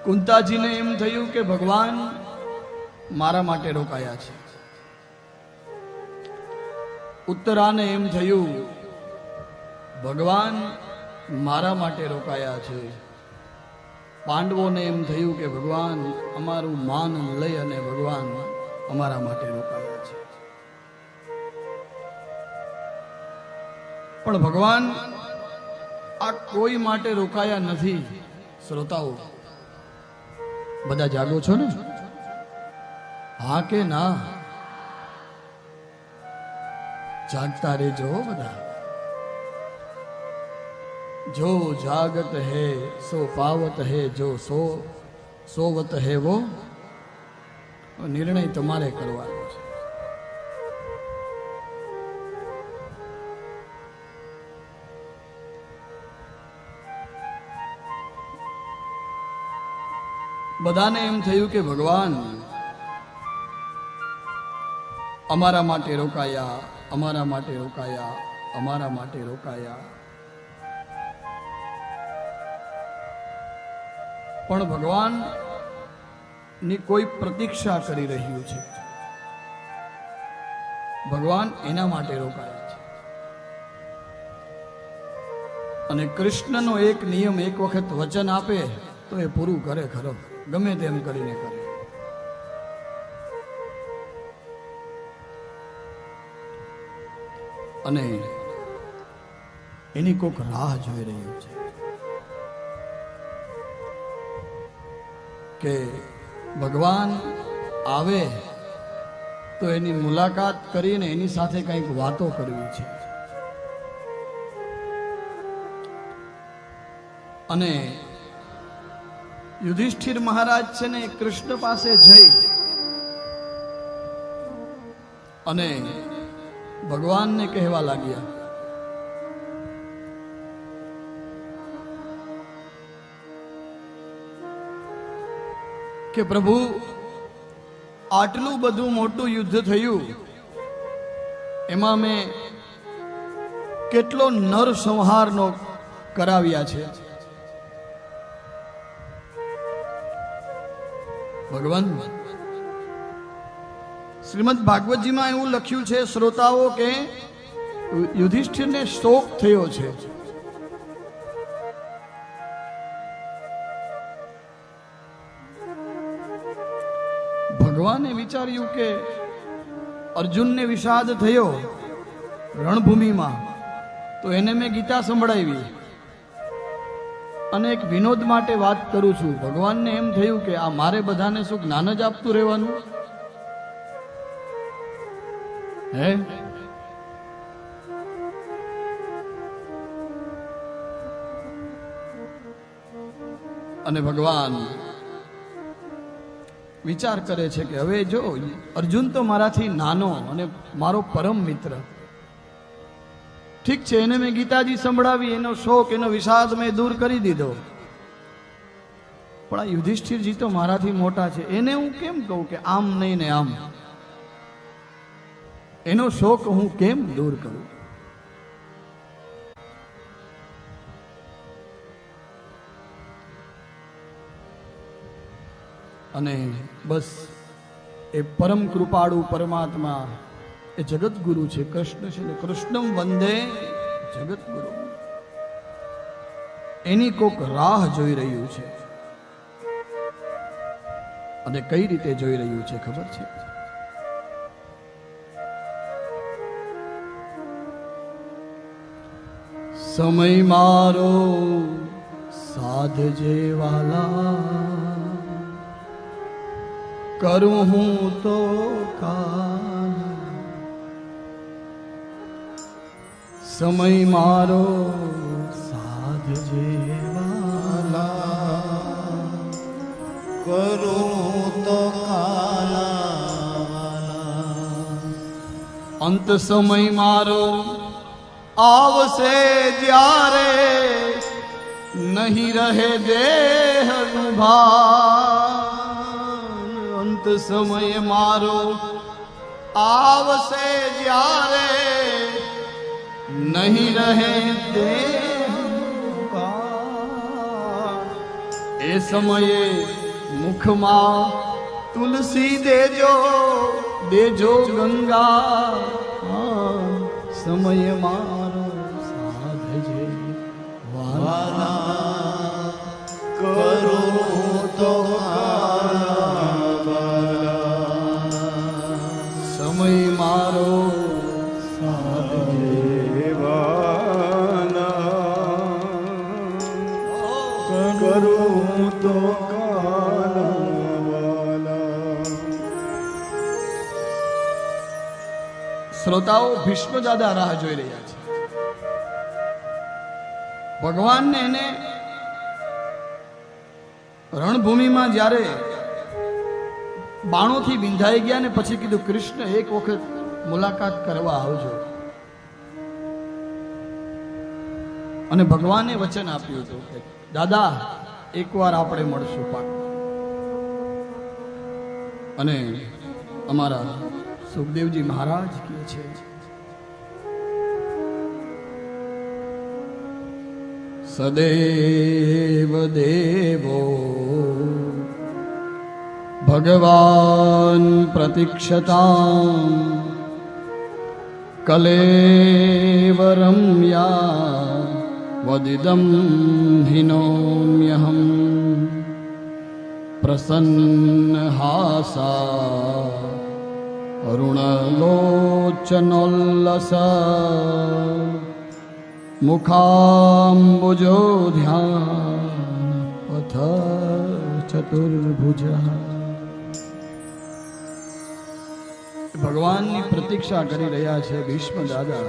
કુંતાજીને એમ થયું કે ભગવાન મારા માટે રોકાયા છે. ઉત્તરાને એમ થયું ભગવાન મારા માટે રોકાયા છે. પાંડવોને એમ થયું કે ભગવાન અમારું માન લઈ અને ભગવાન અમારા માટે રોકાયા છે. પણ ભગવાન આ કોઈ માટે રોકાયા નથી. શ્રોતાઓ બધા જાગો છો ને? હા કે ના? જાગતા રહેજો બધા. जो जागत है सो पावत है, जो सोवत है वो निर्णय तुम्हारे करवानो છે. બધાને એમ થયું કે ભગવાન અમારા માટે રોકાયા, અમારા માટે રોકાયા, અમારા માટે રોકાયા. પણ ભગવાન ની કોઈ પ્રતીક્ષા કરી રહ્યું છે. ભગવાન એના માટે રોકાયા છે. અને કૃષ્ણનો એક નિયમ, એક વખત વચન આપે તો એ પૂરું કરે ખરો, ગમે તેમ કરીને કરે. અને એની કોઈક રાહ જોઈ રહ્યું છે કે ભગવાન આવે તો એની મુલાકાત કરીને એની સાથે કંઈક વાતો કરવી છે. અને યુધિષ્ઠિર મહારાજ છે ને કૃષ્ણ પાસે જઈ અને ભગવાનને કહેવા લાગ્યા કે પ્રભુ આટલું બધું મોટું યુદ્ધ થયું, એમાં મેં કેટલો નર સંહારનો કરાવ્યા છે. ભગવાન શ્રીમદ ભાગવતજીમાં એવું લખ્યું છે શ્રોતાઓ કે યુધિષ્ઠિરને શોક થયો છે. ભગવાને વિચાર્યું કે અર્જુનને વિષાદ થયો રણભૂમિમાં, તો એને મેં ગીતા સંભળાવી અને એક વિનોદ માટે વાત કરું છું. ભગવાનને એમ થયું કે આ મારે બધાને શું જ્ઞાન જ આપતું રહેવાનું હે? અને ભગવાન વિચાર કરે છે કે હવે જો અર્જુન તો મારાથી નાનો અને મારો પરમ મિત્ર, ઠીક છે, એને મેં ગીતાજી સંભળાવી, એનો શોક, એનો વિષાદ મેં દૂર કરી દીધો. પણ આ યુધિષ્ઠિરજી તો મારાથી મોટા છે, એને હું કેમ કહું કે આમ નહીં ને આમ? એનો શોક હું કેમ દૂર કરું? અને બસ એ પરમ કૃપાળુ પરમાત્મા, એ જગતગુરુ છે, કૃષ્ણ છે ને, કૃષ્ણમ વંદે જગતગુરુ. એની કોક રાહ જોઈ રહ્યું છે. અને કઈ રીતે જોઈ રહ્યું છે ખબર છે? સમય મારો સાધજે વાલા, કરું હું તો કાલ. સમય મારો સાધજે વાલા, કરું તો કાલા. અંત સમય મારો આવશે જ્યારે નહીં રહે દેહનું ભાન. અંત સમય મારો આવશે જ્યારે નહીં રહે દેહનું ભાન. એ સમયે મુખમાં તુલસી દેજો દેજો ગંગા, સમય મારો સાધજે વાલા, કરું તો સમય મારો સાધજે વાલા, કરું તો શ્રોતાઓ ભીષ્મ દાદા રાહ જોઈ રહ્યા છે. ભગવાનને એને રણભૂમિમાં જ્યારે બાણોથી વિંધાઈ ગયા ને પછી કીધું કૃષ્ણ એક વખત મુલાકાત કરવા આવજો. અને ભગવાને વચન આપ્યું હતું કે દાદા એકવાર આપણે મળશું પાક્કું. અને અમારા સુખદેવજી મહારાજ કહે છે સદેવ દેવો ભગવાન પ્રતીક્ષતામ કલેવરમ યા વદિદમ હિનોમ્યહમ પ્રસન્ન હાસા અરુણલોચનોલ્લસ મુખાંબુજો ધ્યાન પથ ચતુર્ભુજ. ભગવાનની પ્રતીક્ષા કરી રહ્યા છે ભીષ્મ દાદા.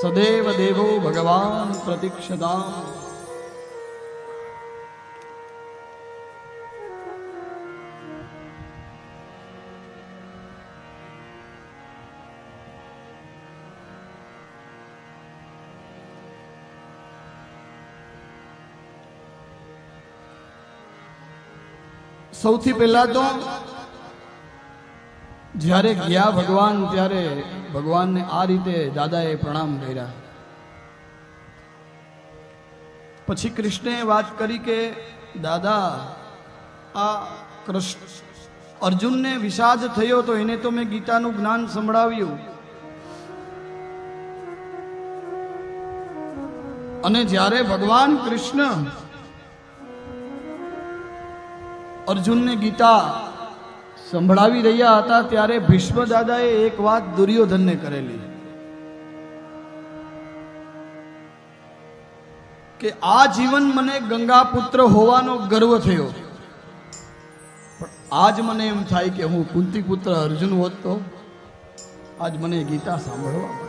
સદેવ દેવો ભગવાન પ્રતીક્ષતા. સૌથી પહેલા તો જ્યારે ગયા ભગવાન ત્યારે ભગવાનને આ રીતે દાદાએ પ્રણામ કર્યા. પછી કૃષ્ણએ વાત કરી કે દાદા આ કૃષ્ણ અર્જુનને વિષાદ થયો તો એને તો મેં ગીતાનું જ્ઞાન સંભળાવ્યું, અને જ્યારે ભગવાન કૃષ્ણ અર્જુનને ગીતા સંભળાવી રહ્યા હતા ત્યારે ભીષ્મ દાદાએ એક વાત દુર્યોધનને કરેલી કે આ જીવન મને ગંગા પુત્ર હોવાનો ગર્વ થયો, પણ આજ મને એમ થાય કે હું કુંતી પુત્ર અર્જુન હોત તો આજ મને ગીતા સાંભળવા